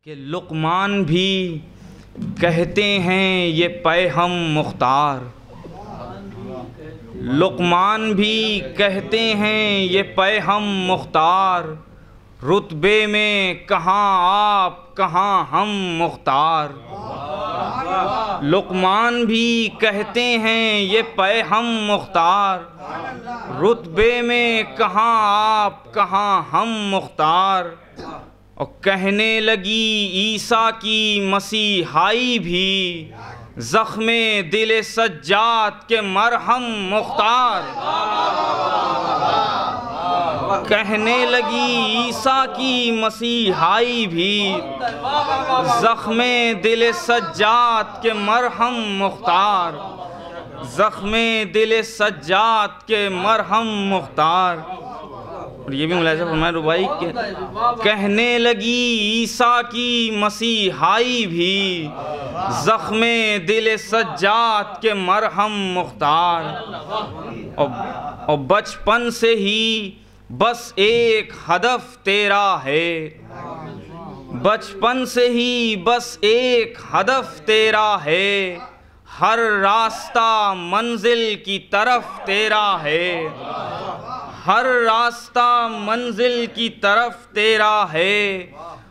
کہ لقمان بھی کہتے ہیں یہ پے ہم مختار، لقمان بھی کہتے ہیں یہ پے ہم مختار، رتبے میں کہاں آپ کہاں ہم مختار۔ لقمان بھی کہتے ہیں یہ پے ہم مختار، رتبے میں کہاں آپ کہاں ہم مختار۔ اور کہنے لگی عیسیٰ کی مسیحائی بھی، زخم دل سجاد کے مرہم مختار۔ کہنے لگی عیسیٰ کی مسیحائی بھی، زخم دل سجاد کے مرہم مختار، زخم دل سجاد کے مرہم مختار۔ اور یہ بھی ملاحظہ فرمائے ربائی کہ کہنے لگی عیسیٰ کی مسیحائی بھی، زخم دل سجاد کے مرہم مختار۔ اور بچپن سے ہی بس ایک ہدف تیرا ہے، بچپن سے ہی بس ایک ہدف تیرا ہے، ہر راستہ منزل کی طرف تیرا ہے، ہر راستہ منزل کی طرف تیرا ہے۔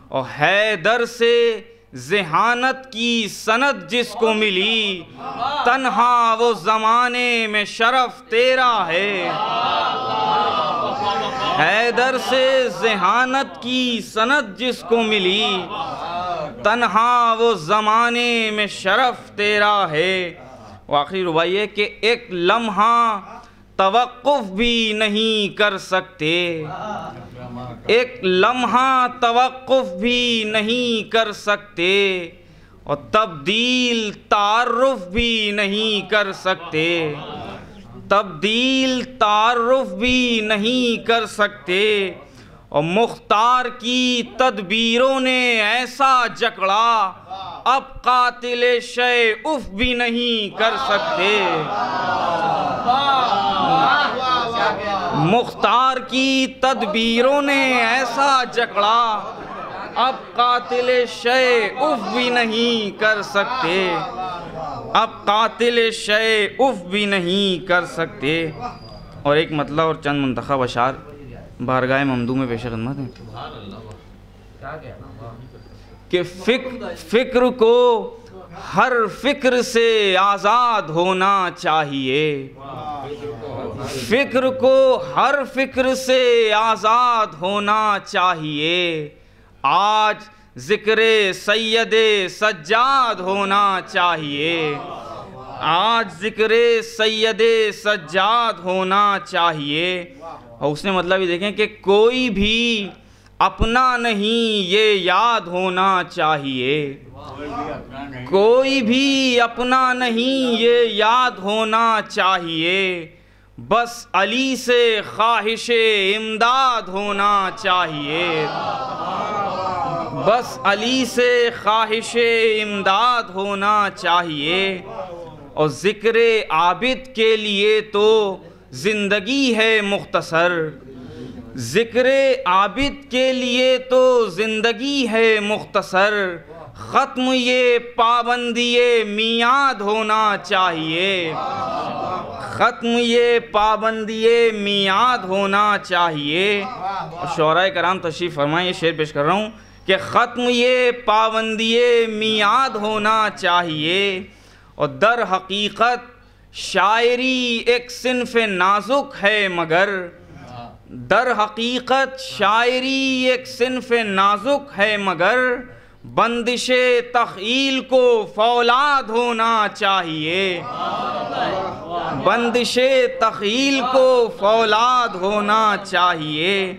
اور حیدر سے ذہانت کی سند جس کو ملی، تنہا وہ زمانے میں شرف تیرا ہے۔ حیدر سے ذہانت کی سند جس کو ملی، تنہا وہ زمانے میں شرف تیرا ہے۔ آخری ربائی ہے کہ ایک لمحہ توقف بھی نہیں کر سکتے، ایک لمحہ توقف بھی نہیں کر سکتے، اور تبدیل تعارف بھی نہیں کر سکتے، تبدیل تعارف بھی نہیں کر سکتے۔ اور مختار کی تدبیروں نے ایسا جکڑا، اب قاتل شے اف بھی نہیں کر سکتے۔ مختار کی تدبیروں نے ایسا جکڑا، اب قاتل شے اف بھی نہیں کر سکتے، اب قاتل شے اف بھی نہیں کر سکتے۔ اور ایک مطلب اور چند منتخب اشعار بارگاہ ممدوح میں پیش خدمت ہیں کہ فکر کو ہر فکر سے آزاد ہونا چاہیے، فکر کو ہر فکر سے آزاد ہونا چاہیے، آج ذکر سید سجاد ہونا چاہیے، آج ذکر سید سجاد ہونا چاہیے۔ اور اس نے مطلب یہ دیکھیں کہ کوئی بھی اپنا نہیں یہ یاد ہونا چاہیے، کوئی بھی اپنا نہیں یہ یاد ہونا چاہیے، بس علی سے خواہش امداد ہونا چاہیے، بس علی سے خواہش امداد ہونا چاہیے۔ اور ذکر عابد کے لیے تو زندگی ہے مختصر، ذکر عابد کے لیے تو زندگی ہے مختصر، ختم یہ پابندی میعاد ہونا چاہیے، ختم یہ پابندی میعاد ہونا چاہیے۔ اور شعراء کرام تشریف فرمائیں، یہ شعر پیش کر رہا ہوں کہ ختم یہ پابندی میعاد ہونا چاہیے۔ اور در حقیقت شاعری ایک صنف نازک ہے، مگر در حقیقت شاعری ایک صنف نازک ہے، مگر بندش تخیل کو فولاد ہونا چاہیے، بندش تخیل کو فولاد ہونا چاہیے۔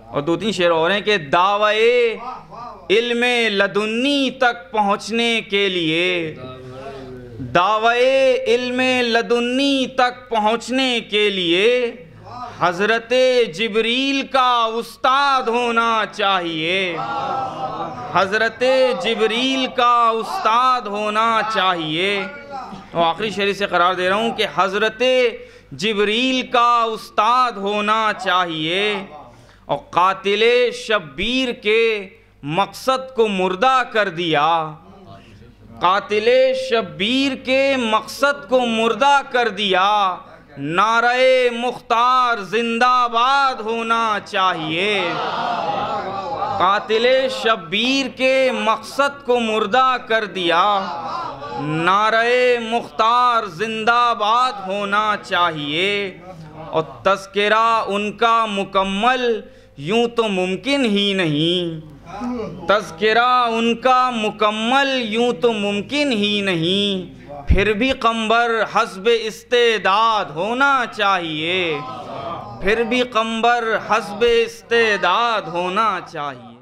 اور دو تین شعر اور ہیں کہ دعوی علم لدنی تک پہنچنے کے لیے، دعوی علم لدنی تک پہنچنے کے لیے حضرت جبریل کا استاد ہونا چاہیے، حضرت جبریل کا استاد ہونا چاہیے۔ اور آخری شعر سے قرار دے رہا ہوں کہ حضرت جبریل کا استاد ہونا چاہیے۔ اور قاتل شبیر کے مقصد کو مردہ کر دیا، قاتل شبیر کے مقصد کو مردہ کر دیا، نعرہ مختار زندہ باد ہونا چاہیے۔ قاتل شبیر کے مقصد کو مردہ کر دیا، نعرہ مختار زندہ باد ہونا چاہیے۔ اور تذکرہ ان کا مکمل یوں تو ممکن ہی نہیں، تذکرہ ان کا مکمل یوں تو ممکن ہی نہیں، پھر بھی قنبر حسب استعداد ہونا چاہیے، پھر بھی قنبر حسب استعداد ہونا چاہیے۔